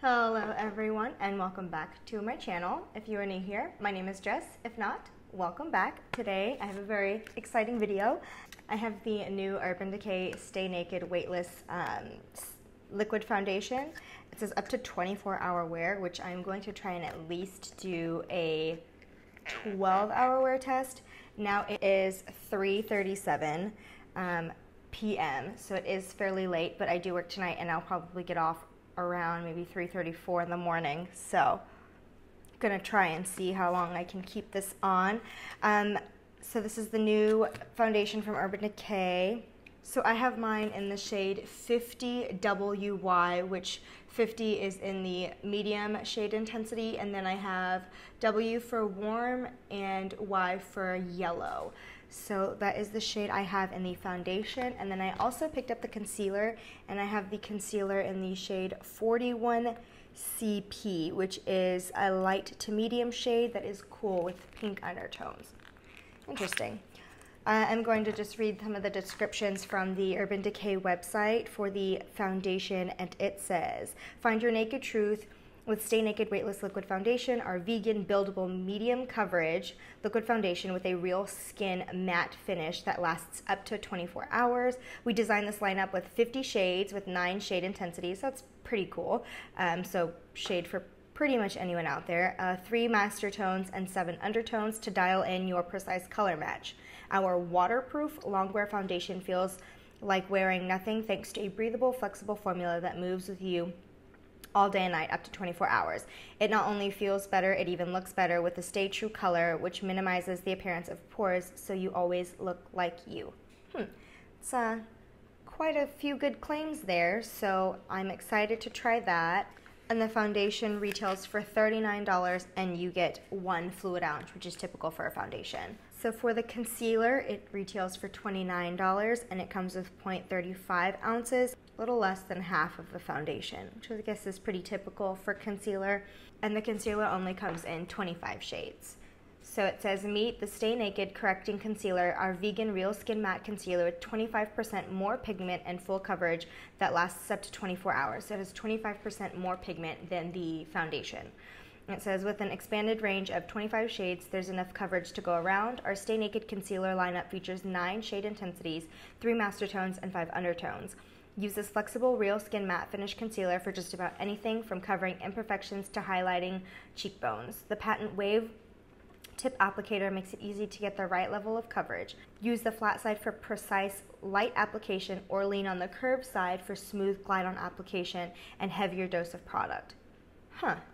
Hello everyone and welcome back to my channel. If you are new here, my name is Jess. If not, welcome back. Today I have a very exciting video. I have the new Urban Decay Stay Naked Weightless Liquid Foundation. It says up to 24-hour wear, which I'm going to try and at least do a 12-hour wear test. Now it is 3:37 p.m. so it is fairly late, but I do work tonight and I'll probably get off around maybe 3:34 in the morning, so I'm gonna try and see how long I can keep this on. So this is the new foundation from Urban Decay. So I have mine in the shade 50WY, which 50 is in the medium shade intensity, and then I have W for warm and Y for yellow. So that is the shade I have in the foundation, and then I also picked up the concealer, and I have the concealer in the shade 41CP, which is a light to medium shade that is cool with pink undertones. Interesting. I'm going to just read some of the descriptions from the Urban Decay website for the foundation, and it says, find your naked truth with Stay Naked Weightless Liquid Foundation, our vegan buildable medium coverage liquid foundation with a real skin matte finish that lasts up to 24 hours. We designed this lineup with 50 shades with 9 shade intensities. That's pretty cool. So shade for pretty much anyone out there. 3 master tones and 7 undertones to dial in your precise color match. Our waterproof longwear foundation feels like wearing nothing thanks to a breathable, flexible formula that moves with you all day and night up to 24 hours. It not only feels better, it even looks better with the Stay True color, which minimizes the appearance of pores so you always look like you. It's quite a few good claims there, so I'm excited to try that. And the foundation retails for $39 and you get 1 fluid ounce, which is typical for a foundation. So for the concealer, it retails for $29 and it comes with 0.35 ounces, a little less than half of the foundation, which I guess is pretty typical for concealer. And the concealer only comes in 25 shades. So it says, meet the Stay Naked Correcting Concealer, our vegan real skin matte concealer with 25% more pigment and full coverage that lasts up to 24 hours. So it has 25% more pigment than the foundation. It says, with an expanded range of 25 shades, there's enough coverage to go around. Our Stay Naked concealer lineup features 9 shade intensities, 3 master tones, and 5 undertones. Use this flexible real skin matte finish concealer for just about anything from covering imperfections to highlighting cheekbones. The patent wave tip applicator makes it easy to get the right level of coverage. Use the flat side for precise light application or lean on the curved side for smooth glide on application and heavier dose of product.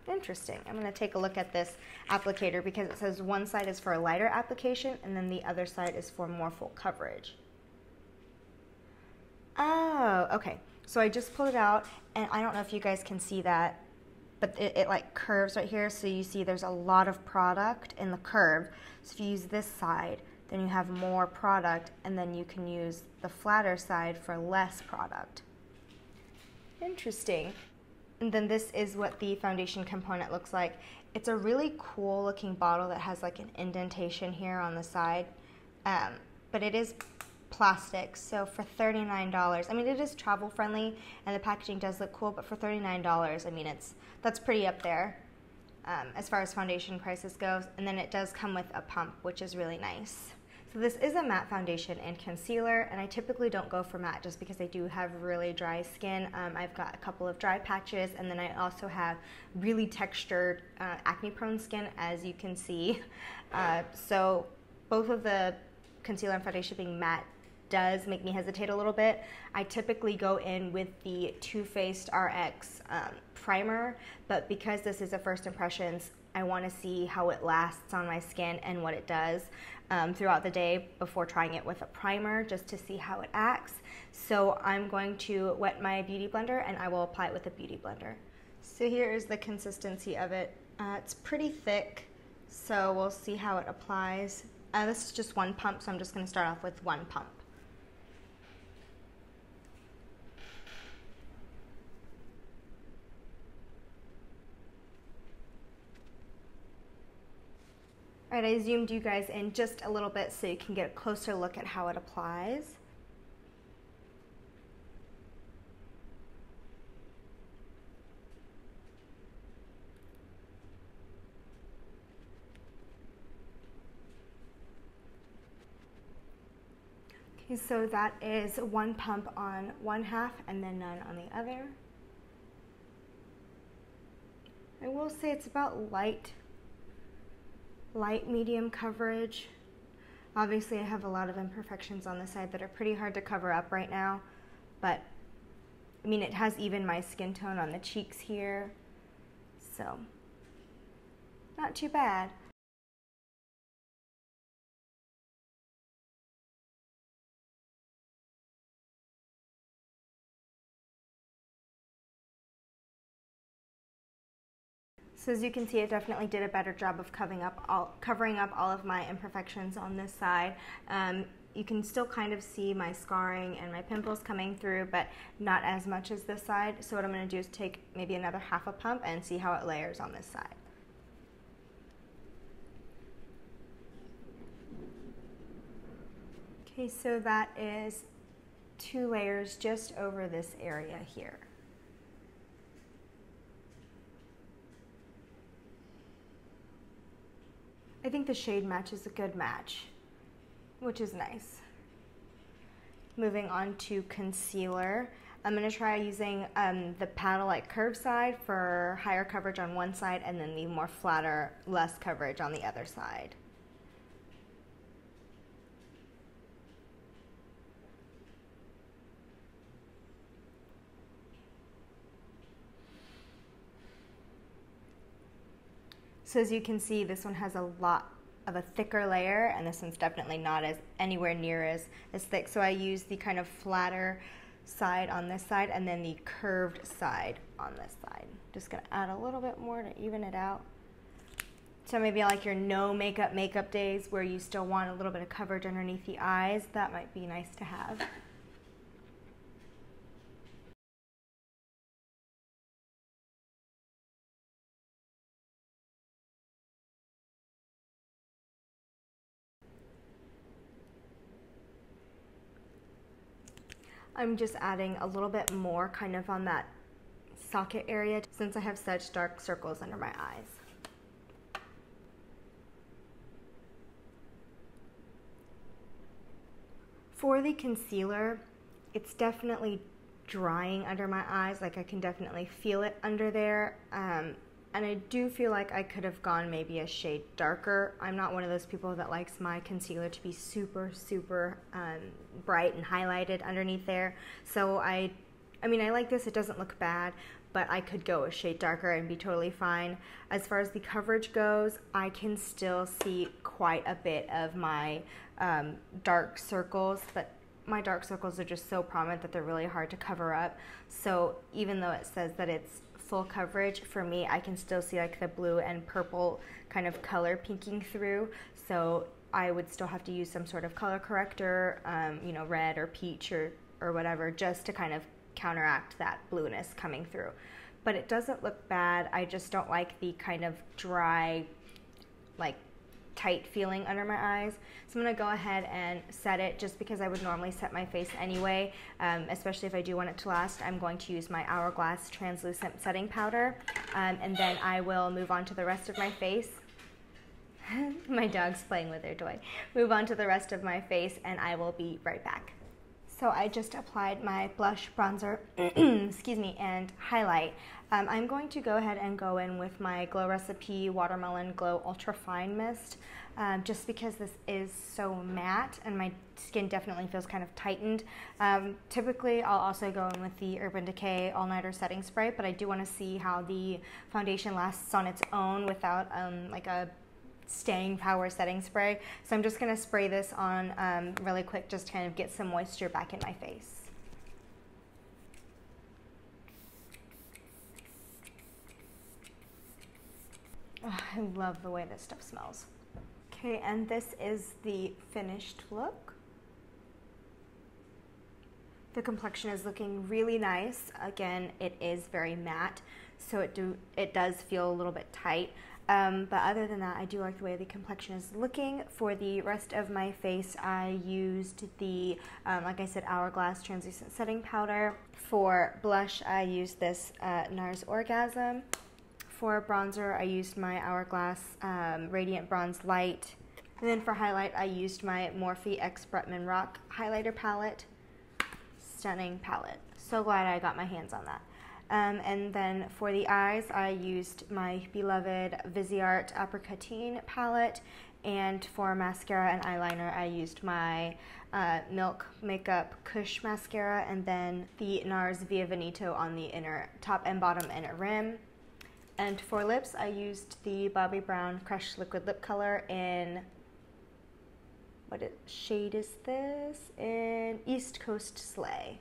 Interesting. I'm going to take a look at this applicator because it says one side is for a lighter application and then the other side is for more full coverage. Oh, okay. So I just pulled it out and I don't know if you guys can see that, but it like curves right here, so you see there's a lot of product in the curve. So if you use this side, then you have more product, and then you can use the flatter side for less product. Interesting. And then this is what the foundation component looks like. It's a really cool looking bottle that has like an indentation here on the side, but it is plastic. So for $39, I mean, it is travel friendly and the packaging does look cool, but for $39, I mean, that's pretty up there as far as foundation prices goes. And then it does come with a pump, which is really nice. So this is a matte foundation and concealer, and I typically don't go for matte just because I do have really dry skin. I've got a couple of dry patches, and then I also have really textured acne prone skin, as you can see. So both of the concealer and foundation being matte does make me hesitate a little bit. I typically go in with the Too Faced RX primer, but because this is a first impressions, I want to see how it lasts on my skin and what it does throughout the day before trying it with a primer, just to see how it acts. So I'm going to wet my beauty blender and I will apply it with a beauty blender. So here is the consistency of it. It's pretty thick, so we'll see how it applies. This is just 1 pump, so I'm just going to start off with 1 pump. All right, I zoomed you guys in just a little bit so you can get a closer look at how it applies. Okay, so that is one pump on one half and then none on the other. I will say it's about light medium coverage. Obviously I have a lot of imperfections on the side that are pretty hard to cover up right now, but I mean it has even my skin tone on the cheeks here, so not too bad. So as you can see, it definitely did a better job of covering up all of my imperfections on this side. You can still kind of see my scarring and my pimples coming through, but not as much as this side. So what I'm going to do is take maybe another half a pump and see how it layers on this side. Okay, so that is 2 layers just over this area here. I think the shade match is a good match, which is nice. Moving on to concealer. I'm going to try using the paddle-like curve side for higher coverage on one side and then the more flatter, less coverage on the other side. So as you can see, this one has a lot of a thicker layer, and this one's definitely not anywhere near as thick. So I use the kind of flatter side on this side and then the curved side on this side. Just gonna add a little bit more to even it out. So maybe like your no makeup days where you still want a little bit of coverage underneath the eyes, that might be nice to have. I'm just adding a little bit more kind of on that socket area since I have such dark circles under my eyes. For the concealer, it's definitely drying under my eyes, like I can definitely feel it under there. And I do feel like I could have gone maybe a shade darker. I'm not one of those people that likes my concealer to be super bright and highlighted underneath there. So I mean, I like this, it doesn't look bad, but I could go a shade darker and be totally fine. As far as the coverage goes, I can still see quite a bit of my dark circles, but my dark circles are just so prominent that they're really hard to cover up. So even though it says that it's full coverage, for me I can still see like the blue and purple kind of color peeking through, so I would still have to use some sort of color corrector, you know, red or peach or whatever, just to kind of counteract that blueness coming through. But it doesn't look bad. I just don't like the kind of dry, like tight feeling under my eyes. So I'm going to go ahead and set it, just because I would normally set my face anyway, especially if I do want it to last. I'm going to use my Hourglass translucent setting powder, and then I will move on to the rest of my face. My dog's playing with their toy. Move on to the rest of my face and I will be right back. So I just applied my blush, bronzer, excuse me, and highlight. I'm going to go ahead and go in with my Glow Recipe Watermelon Glow Ultra Fine Mist, just because this is so matte and my skin definitely feels kind of tightened. Typically I'll also go in with the Urban Decay All Nighter Setting Spray, but I do want to see how the foundation lasts on its own without like a staying power setting spray. So I'm just going to spray this on really quick, just to kind of get some moisture back in my face. Oh, I love the way this stuff smells. Okay, and this is the finished look. The complexion is looking really nice. Again, it is very matte, so it does feel a little bit tight. But other than that, I do like the way the complexion is looking. For the rest of my face, I used the, like I said, Hourglass Translucent Setting Powder. For blush, I used this NARS Orgasm. For bronzer, I used my Hourglass Radiant Bronze Light. And then for highlight, I used my Morphe X Bretman Rock highlighter palette. Stunning palette. So glad I got my hands on that. And then for the eyes, I used my beloved Viseart Apricotine palette. And for mascara and eyeliner, I used my Milk Makeup Kush mascara, and then the NARS Via Veneto on the inner top and bottom inner rim. And for lips, I used the Bobbi Brown Crushed Liquid Lip Color in, shade is this? In East Coast Slay.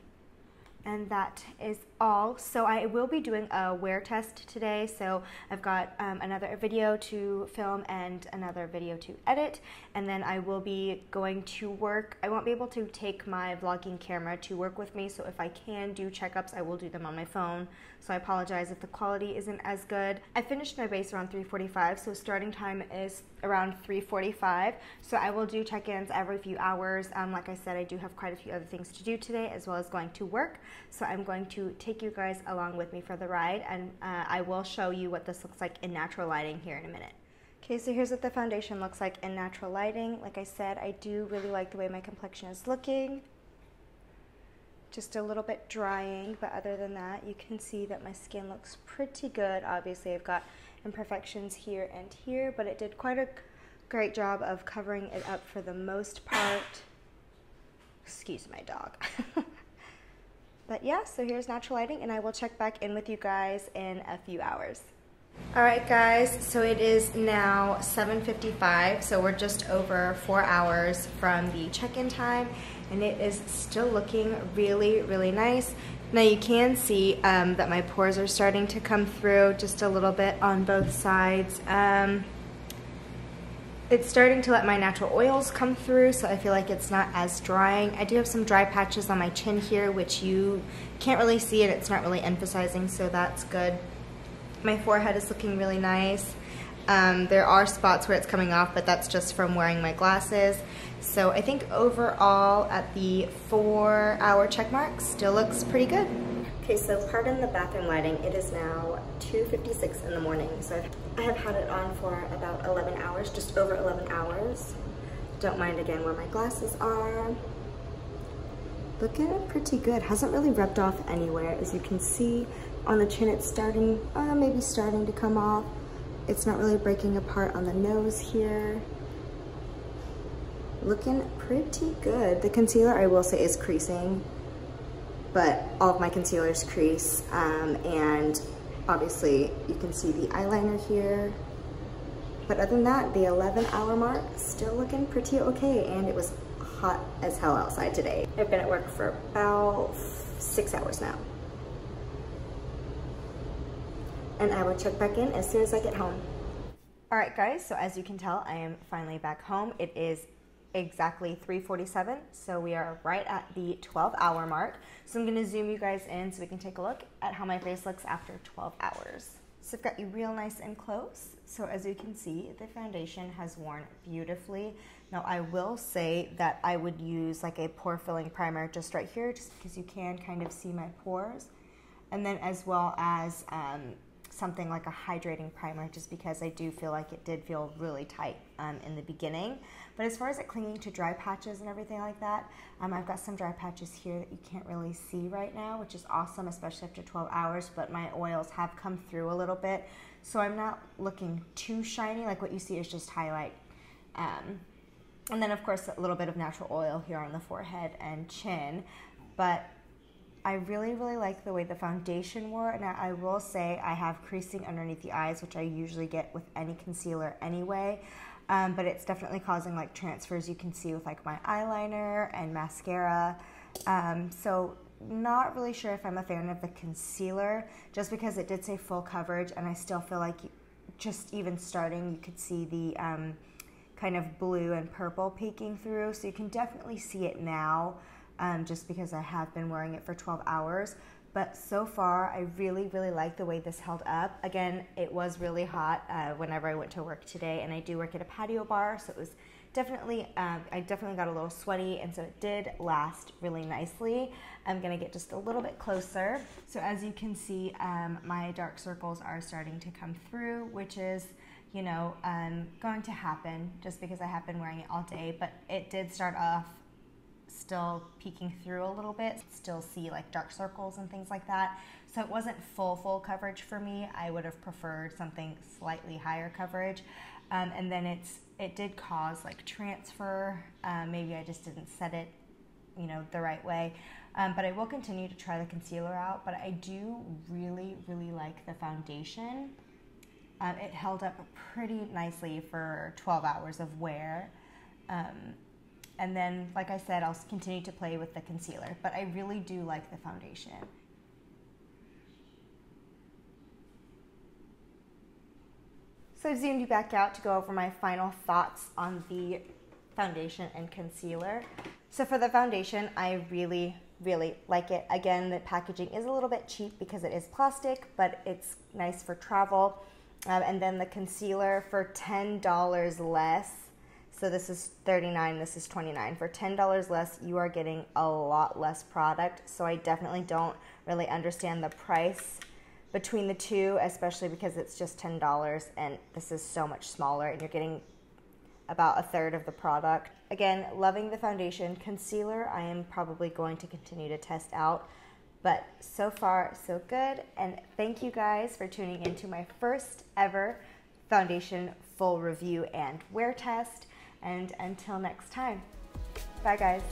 And that is all. So I will be doing a wear test today. So I've got another video to film and another video to edit. And then I will be going to work. I won't be able to take my vlogging camera to work with me. So if I can do checkups, I will do them on my phone. So I apologize if the quality isn't as good. I finished my base around 3:45. So starting time is around 3:45. So I will do check-ins every few hours. Like I said, I do have quite a few other things to do today, as well as going to work. So I'm going to take you guys along with me for the ride, and I will show you what this looks like in natural lighting here in a minute. Okay, so here's what the foundation looks like in natural lighting. Like I said, I do really like the way my complexion is looking. Just a little bit drying, but other than that, you can see that my skin looks pretty good. Obviously, I've got imperfections here and here, but it did quite a great job of covering it up for the most part. Excuse my dog. But yeah, so here's natural lighting, and I will check back in with you guys in a few hours. Alright guys, so it is now 7:55, so we're just over 4 hours from the check-in time, and it is still looking really, really nice. Now you can see that my pores are starting to come through just a little bit on both sides. It's starting to let my natural oils come through, so I feel like it's not as drying. I do have some dry patches on my chin here, which you can't really see, and it's not really emphasizing, so that's good. My forehead is looking really nice. There are spots where it's coming off, but that's just from wearing my glasses. So I think overall at the 4-hour check mark, still looks pretty good. Okay, so pardon the bathroom lighting. It is now 2:56 in the morning. So I have had it on for about 11 hours, just over 11 hours. Don't mind again where my glasses are. Looking pretty good. Hasn't really rubbed off anywhere. As you can see on the chin, it's starting, maybe starting to come off. It's not really breaking apart on the nose here. Looking pretty good. The concealer, I will say, is creasing, but all of my concealers crease, and obviously you can see the eyeliner here. But other than that, the 11-hour mark, still looking pretty okay, and it was hot as hell outside today. I've been at work for about 6 hours now. And I will check back in as soon as I get home. Alright guys, so as you can tell, I am finally back home. It is exactly 3:47, so we are right at the 12-hour mark. So I'm going to zoom you guys in so we can take a look at how my face looks after 12 hours. So I've got you real nice and close. So as you can see, the foundation has worn beautifully. Now I will say that I would use like a pore filling primer just right here, just because you can kind of see my pores. And then as well as something like a hydrating primer, just because I do feel like it did feel really tight in the beginning. But as far as it clinging to dry patches and everything like that, I've got some dry patches here that you can't really see right now, which is awesome, especially after 12 hours, but my oils have come through a little bit, so I'm not looking too shiny. Like what you see is just highlight. And then of course a little bit of natural oil here on the forehead and chin, but I really, really like the way the foundation wore. Now, I will say I have creasing underneath the eyes, which I usually get with any concealer anyway, but it's definitely causing like transfers you can see with like my eyeliner and mascara. So not really sure if I'm a fan of the concealer, just because it did say full coverage, and I still feel like just even starting, you could see the kind of blue and purple peeking through, so you can definitely see it now. Just because I have been wearing it for 12 hours. But so far, I really, really like the way this held up. Again, it was really hot whenever I went to work today, and I do work at a patio bar, so it was definitely, I definitely got a little sweaty, and so it did last really nicely. I'm gonna get just a little bit closer. So as you can see, my dark circles are starting to come through, which is going to happen just because I have been wearing it all day, but it did start off still peeking through a little bit, still see like dark circles and things like that. So it wasn't full coverage for me. I would have preferred something slightly higher coverage. And then it did cause like transfer. Maybe I just didn't set it, the right way. But I will continue to try the concealer out, but I do really, really like the foundation. It held up pretty nicely for 12 hours of wear. And then, like I said, I'll continue to play with the concealer, but I really do like the foundation. So I've zoomed you back out to go over my final thoughts on the foundation and concealer. So for the foundation, I really, really like it. Again, the packaging is a little bit cheap because it is plastic, but it's nice for travel. And then the concealer for $10 less. So this is $39, this is $29. For $10 less, you are getting a lot less product. So I definitely don't really understand the price between the two, especially because it's just $10 and this is so much smaller and you're getting about a third of the product. Again, loving the foundation. Concealer, I am probably going to continue to test out, but so far so good. And thank you guys for tuning into my first ever foundation full review and wear test. And until next time, bye guys.